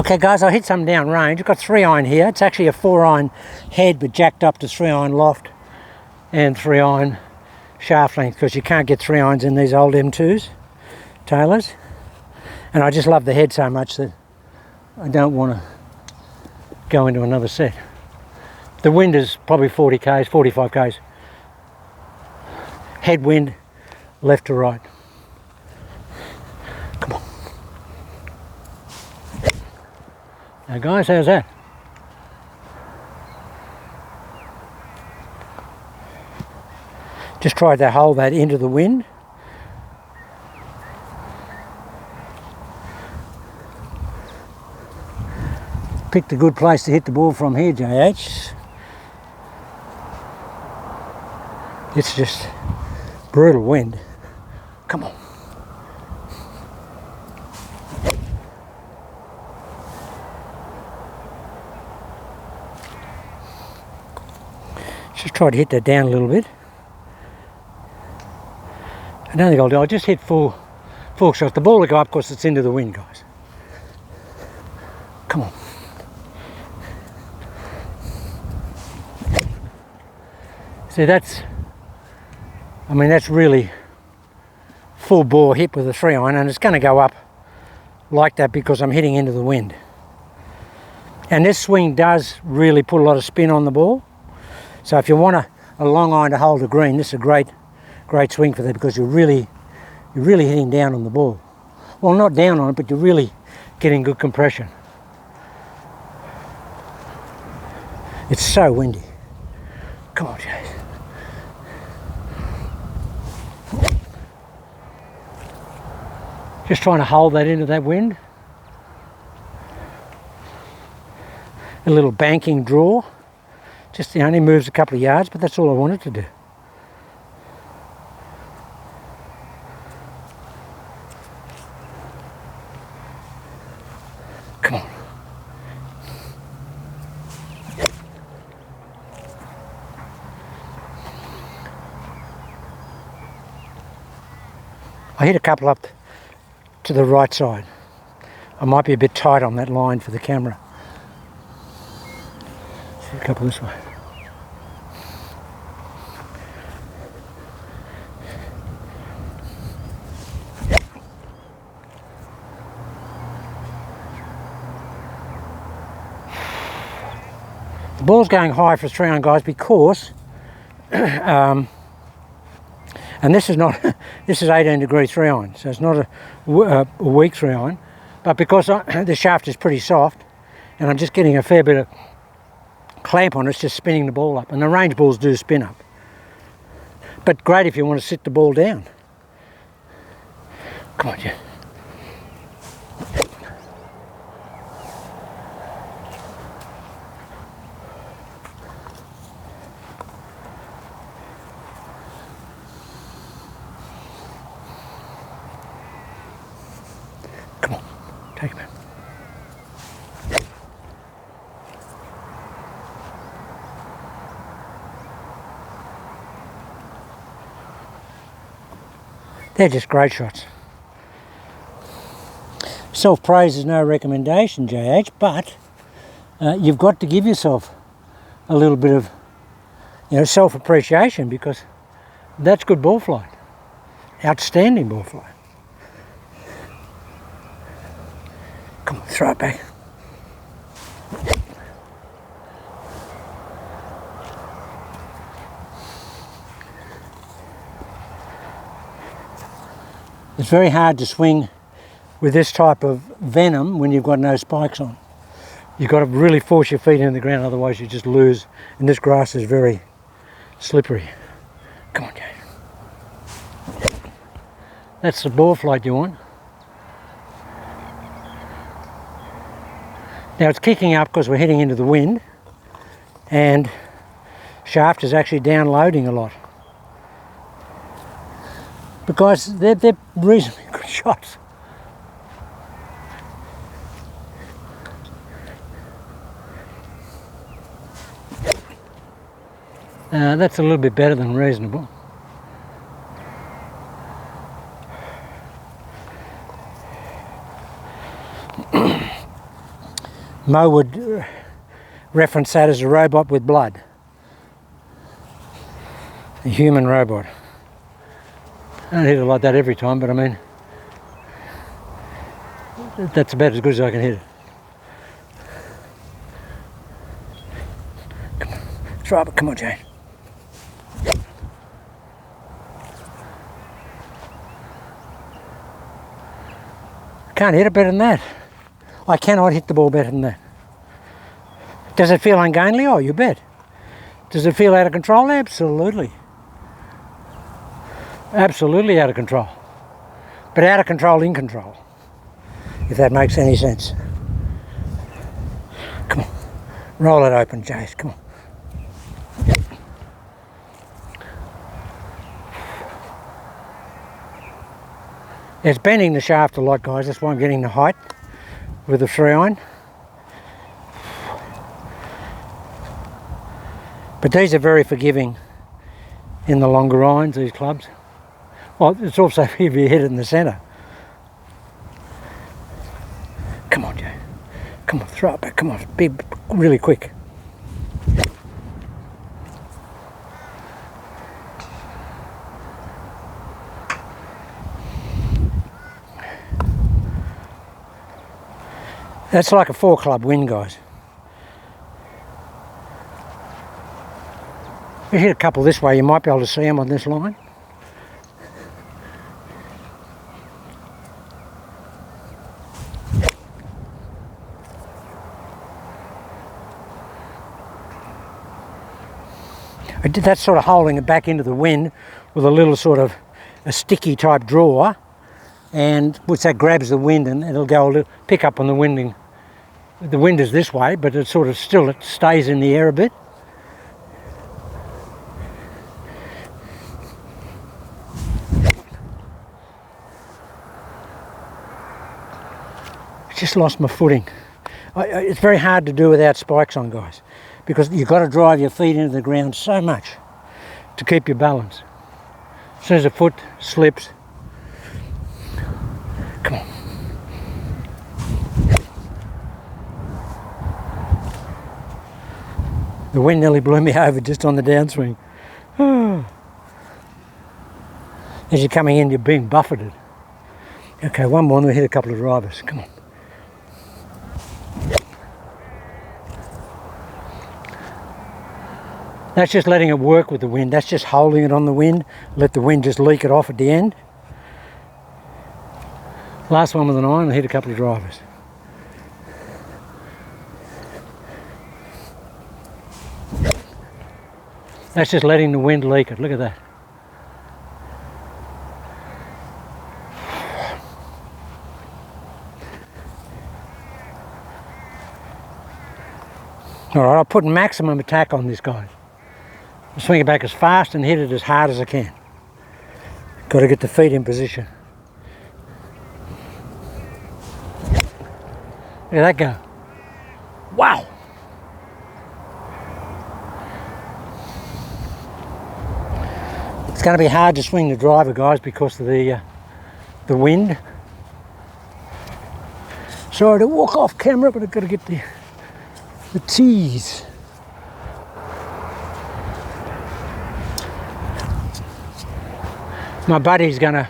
Okay guys, I hit some down range. I've got 3-iron here. It's actually a 4-iron head but jacked up to 3-iron loft and 3-iron shaft length, because you can't get 3-irons in these old M2s, Taylors. And I just love the head so much that I don't want to go into another set. The wind is probably 40 k's, 45 k's. Headwind, left to right. Come on. Now guys, how's that? Just tried to hold that into the wind. Picked a good place to hit the ball from here, JH. It's just brutal wind. Come on. Just try to hit that down a little bit. I don't think I'll do. I'll just hit full shots. The ball will go up because it's into the wind, guys. Come on. See, that's really full bore hit with a 3-iron, and it's going to go up like that because I'm hitting into the wind. And this swing does really put a lot of spin on the ball. So if you want a long iron to hold a green, this is a great swing for that, because you're really hitting down on the ball. Well, not down on it, but you're really getting good compression. It's so windy. Come on, Jay. Just trying to hold that into that wind. A little banking draw. Just only moves a couple of yards, but that's all I wanted to do. Come on. I hit a couple up to the right side. I might be a bit tight on that line for the camera. Let's hit a couple this way. The ball's going high for 3-iron, guys, because and this is not this is 18-degree 3-iron, so it's not a weak 3-iron, but because the shaft is pretty soft and I'm just getting a fair bit of clamp on it, it's just spinning the ball up, and the range balls do spin up, but great if you want to sit the ball down. Come on, Jeff. Come on, take him out. They're just great shots. Self-praise is no recommendation, JH, but you've got to give yourself a little bit of, self-appreciation, because that's good ball flight. Outstanding ball flight. Come on, throw it back. It's very hard to swing with this type of venom when you've got no spikes on. You've got to really force your feet into the ground, otherwise you just lose. And this grass is very slippery. Come on, Jay. That's the ball flight you want. Now it's kicking up because we're heading into the wind, and shaft is actually downloading a lot. But guys, they're reasonably good shots. That's a little bit better than reasonable. Mo would reference that as a robot with blood. A human robot. I don't hit it like that every time, but I mean, that's about as good as I can hit it. Come on, try it, come on, Jane. Can't hit it better than that. I cannot hit the ball better than that. Does it feel ungainly? Oh, you bet. Does it feel out of control? Absolutely. Absolutely out of control. But out of control in control, if that makes any sense. Come on. Roll it open, Jace. Come on. It's bending the shaft a lot, guys. That's why I'm getting the height with the 3-iron. But these are very forgiving in the longer irons, these clubs. Well, it's also if you hit it in the centre. Come on, Joe. Come on, throw it back. Come on, be really quick. That's like a 4-club win, guys. If you hit a couple this way, you might be able to see them on this line. I did that sort of holding it back into the wind with a little sort of a sticky type drawer, and which that grabs the wind and it'll go a little, pick up on the winding. The wind is this way, but it sort of still, it stays in the air a bit. Just lost my footing. It's very hard to do without spikes on, guys, because you've got to drive your feet into the ground so much to keep your balance. As soon as the foot slips, come on. The wind nearly blew me over just on the downswing. As you're coming in, you're being buffeted. Okay, one more and we'll hit a couple of drivers. Come on. That's just letting it work with the wind. That's just holding it on the wind. Let the wind just leak it off at the end. Last one with an iron, I'll hit a couple of drivers. That's just letting the wind leak it. Look at that. Alright, I'll put maximum attack on this guy. I'll swing it back as fast and hit it as hard as I can. Got to get the feet in position. Look at that go. Wow! It's going to be hard to swing the driver, guys, because of the wind. Sorry to walk off camera, but I've got to get the tees. My buddy's going to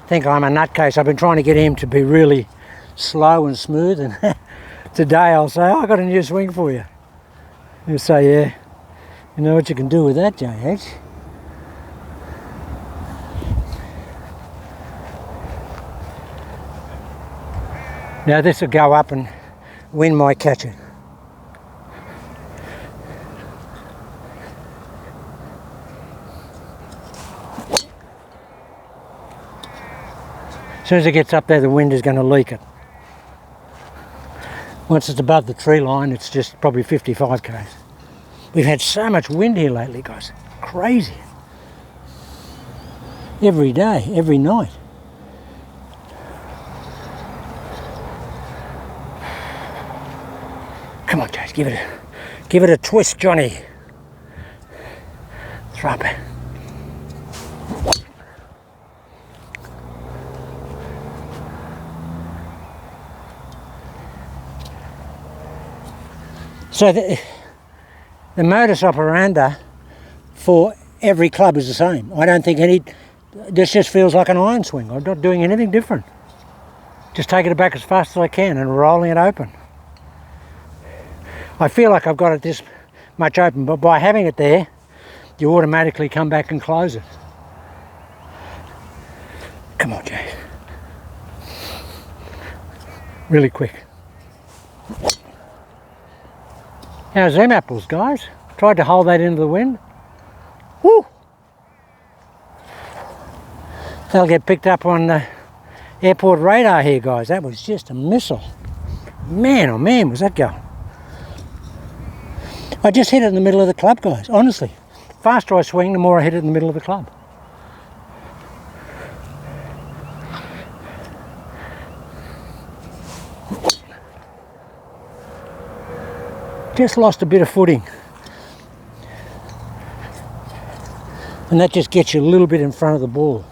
think I'm a nutcase. I've been trying to get him to be really slow and smooth, and today I'll say, oh, I got a new swing for you. He'll say, yeah, you know what you can do with that, JH? Now this will go up and wind might catch it. As soon as it gets up there, the wind is going to leak it. Once it's above the tree line, it's just probably 55 k's. We've had so much wind here lately, guys. Crazy. Every day, every night. Come on, Jace, give it a twist, Johnny. Throw it back. So the modus operandi for every club is the same. I don't think this just feels like an iron swing. I'm not doing anything different. Just taking it back as fast as I can and rolling it open. I feel like I've got it this much open, but by having it there, you automatically come back and close it. Come on, Jay. Really quick. How's them apples, guys? Tried to hold that into the wind. Woo! They'll get picked up on the airport radar here, guys. That was just a missile. Man, oh man, was that going. I just hit it in the middle of the club, guys, honestly. The faster I swing, the more I hit it in the middle of the club. Just lost a bit of footing. And that just gets you a little bit in front of the ball.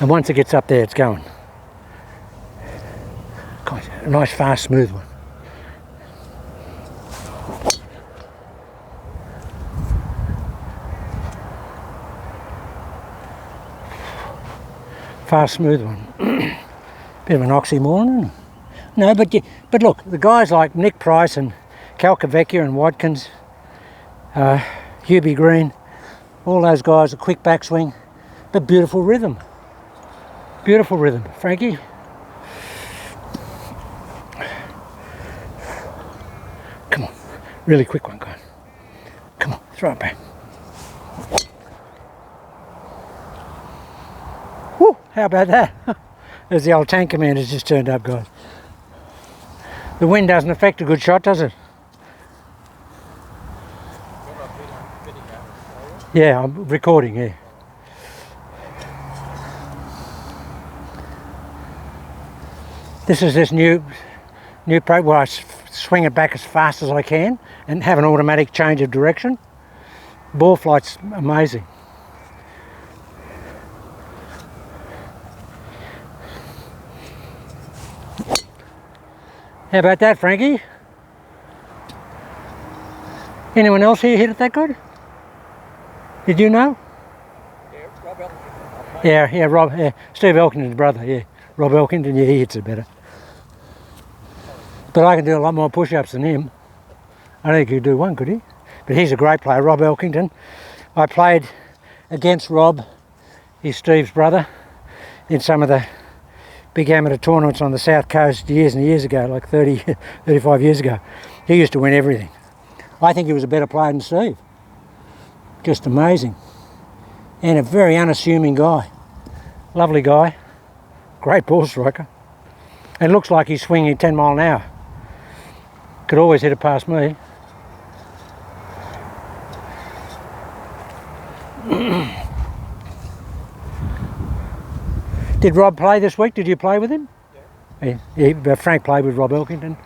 And once it gets up there, it's going. God, a nice, fast, smooth one. Fast, smooth one. Bit of an oxymoron. No, but look, the guys like Nick Price and Calcavecchia and Watkins, Hubie Green, all those guys, a quick backswing, but beautiful rhythm. Beautiful rhythm. Frankie? Come on, really quick one, guys. Come on, throw it back. Woo, how about that? There's the old tank commander's just turned up, guys. The wind doesn't affect a good shot, does it? Yeah, I'm recording, yeah. This is this new program where I swing it back as fast as I can and have an automatic change of direction. Ball flight's amazing. How about that, Frankie? Anyone else here hit it that good? Did you know? Yeah, Rob Elkington. Yeah, Rob, yeah, Steve Elkington's brother, yeah. Rob Elkington, yeah, he hits it better. But I can do a lot more push-ups than him. I don't think he could do one, could he? But he's a great player, Rob Elkington. I played against Rob, he's Steve's brother, in some of the big amateur tournaments on the south coast years and years ago, like 30, 35 years ago. He used to win everything. I think he was a better player than Steve. Just amazing. And a very unassuming guy. Lovely guy. Great ball striker. And looks like he's swinging 10 mile an hour. Could always hit it past me. Did Rob play this week? Did you play with him? Yeah. Frank played with Rob Elkington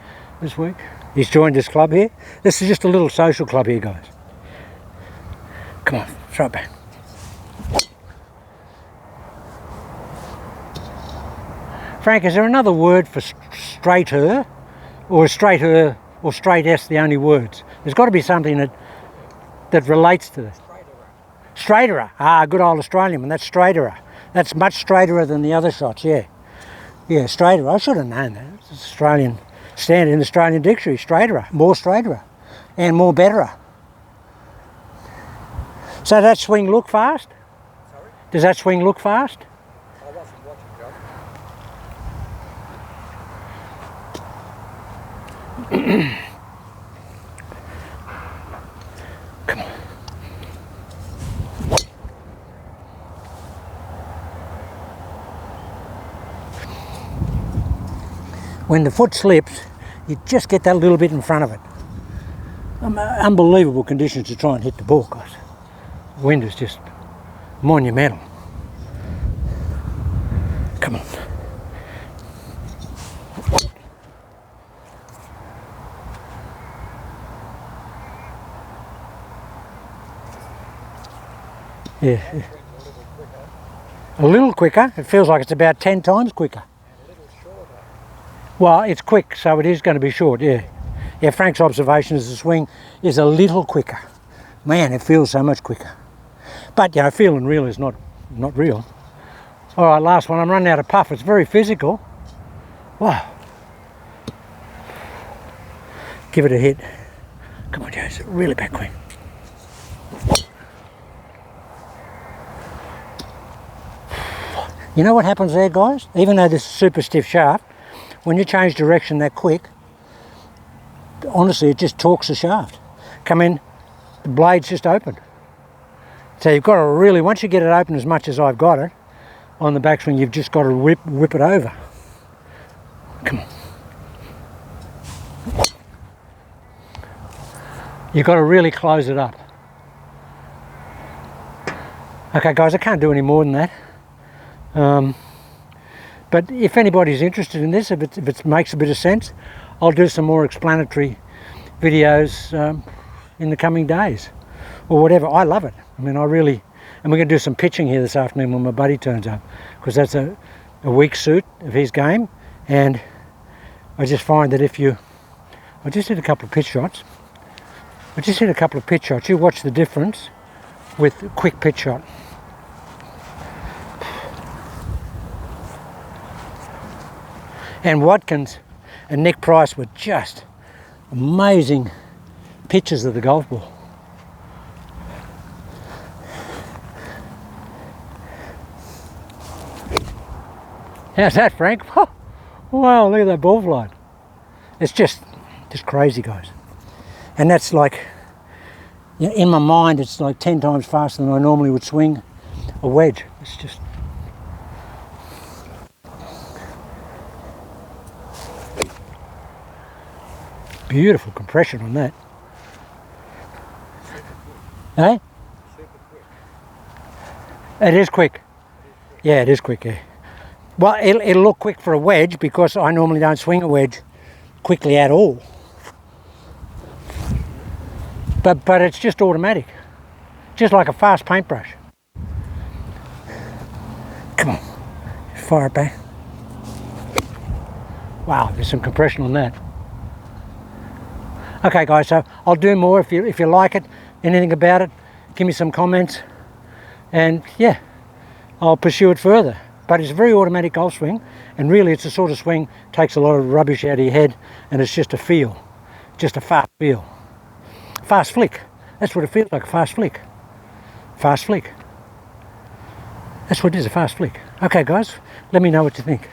this week. He's joined this club here. This is just a little social club here, guys. Come on, throw it back. Frank, is there another word for straighter? Or is straighter or straight S the only words? There's got to be something that relates to this. Straighterer. Ah, good old Australian one. That's straighterer. That's much straighterer than the other shots, yeah. Yeah, straighterer. I should have known that. It's Australian standard in the Australian dictionary. Straighterer. More straighterer. And more betterer. So that swing look fast? Sorry? Does that swing look fast? I wasn't watching, John. Come on. When the foot slips, you just get that little bit in front of it. Unbelievable conditions to try and hit the ball, guys. The wind is just monumental. Come on. Yeah. A little quicker. It feels like it's about 10 times quicker. And a little shorter. Well, it's quick, so it is going to be short, yeah. Yeah, Frank's observation is the swing is a little quicker. Man, it feels so much quicker. But, you know, feeling real is not real. All right, last one. I'm running out of puff. It's very physical. Wow. Give it a hit. Come on, Jose. Really back quick. You know what happens there, guys? Even though this is super stiff shaft, when you change direction that quick, honestly, it just torques the shaft. Come in, the blade's just open. So you've got to really, once you get it open as much as I've got it, on the backswing, you've just got to whip it over. Come on. You've got to really close it up. Okay, guys, I can't do any more than that. But if anybody's interested in this, if it makes a bit of sense, I'll do some more explanatory videos in the coming days or whatever. I love it. I mean, I really, and we're going to do some pitching here this afternoon when my buddy turns up, because that's a weak suit of his game. And I just find that if you, I just hit a couple of pitch shots. You watch the difference with a quick pitch shot. And Watkins and Nick Price were just amazing pitches of the golf ball. How's that, Frank? Wow, look at that ball flight. It's just crazy, guys. And that's like, you know, in my mind, it's like 10 times faster than I normally would swing a wedge. It's just... beautiful compression on that. Eh? It is quick. Yeah, it is quick, yeah. Well, it'll look quick for a wedge because I normally don't swing a wedge quickly at all. But it's just automatic. Just like a fast paintbrush. Come on. Fire it back. Wow, there's some compression on that. Okay, guys, so I'll do more if you like it, anything about it, give me some comments, and yeah, I'll pursue it further. But it's a very automatic golf swing, and really it's the sort of swing takes a lot of rubbish out of your head, and it's just a feel, just a fast feel. Fast flick, that's what it feels like, a fast flick. Fast flick. That's what it is, a fast flick. Okay, guys, let me know what you think.